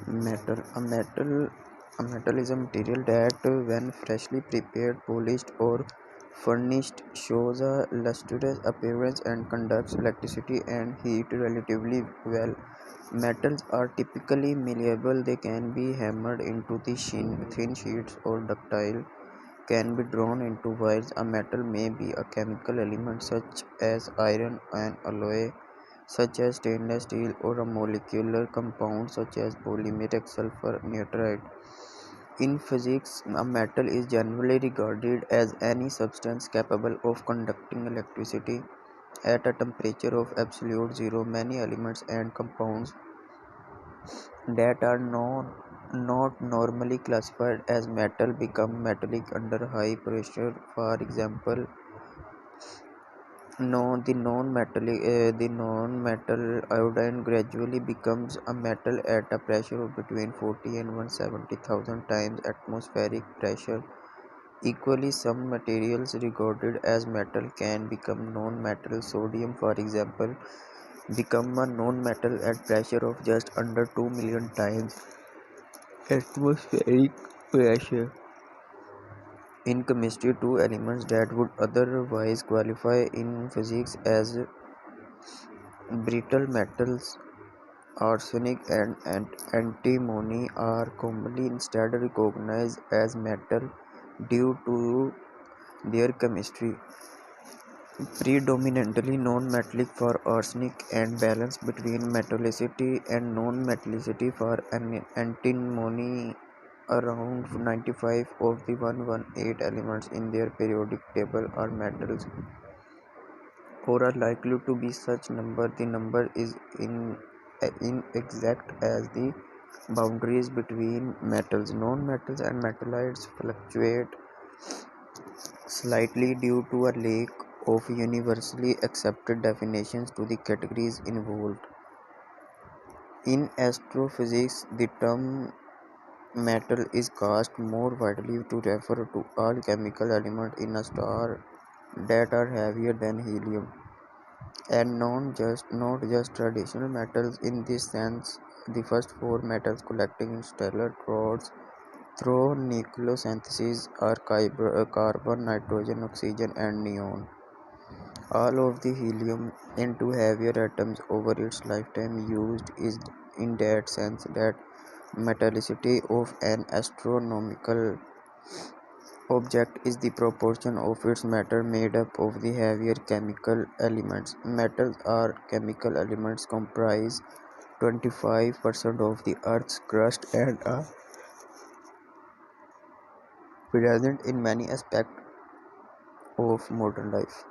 Metal. A metal is a material that, when freshly prepared, polished, or furnished, shows a lustrous appearance and conducts electricity and heat relatively well. Metals are typically malleable; they can be hammered into the thin sheets or ductile, can be drawn into wires. A metal may be a chemical element such as iron, an alloy such as stainless steel, or a molecular compound such as polymeric sulfur nitride. In physics, a metal is generally regarded as any substance capable of conducting electricity at a temperature of absolute zero. Many elements and compounds that are not normally classified as metal become metallic under high pressure. For example, the non-metal iodine gradually becomes a metal at a pressure of between 40 and 170,000 times atmospheric pressure. Equally, some materials regarded as metal can become non-metal. Sodium, for example, become a non-metal at pressure of just under 2 million times atmospheric pressure. In chemistry, two elements that would otherwise qualify in physics as brittle metals, arsenic and antimony, are commonly instead recognized as metal due to their chemistry predominantly non-metallic for arsenic and balance between metallicity and non-metallicity for antimony. Around 95 of the 118 elements in their periodic table are metals or are likely to be such number. The number is inexact as the boundaries between metals, non-metals and metallites fluctuate slightly due to a lack of universally accepted definitions to the categories involved. In astrophysics, the term metal is cast more widely to refer to all chemical elements in a star that are heavier than helium, and not just traditional metals. In this sense, the first four metals collecting in stellar clouds through nucleosynthesis are carbon, nitrogen, oxygen, and neon. All of the helium into heavier atoms over its lifetime used is in that sense that metallicity of an astronomical object is the proportion of its matter made up of the heavier chemical elements. Metals are chemical elements comprise 25% of the Earth's crust and are present in many aspects of modern life.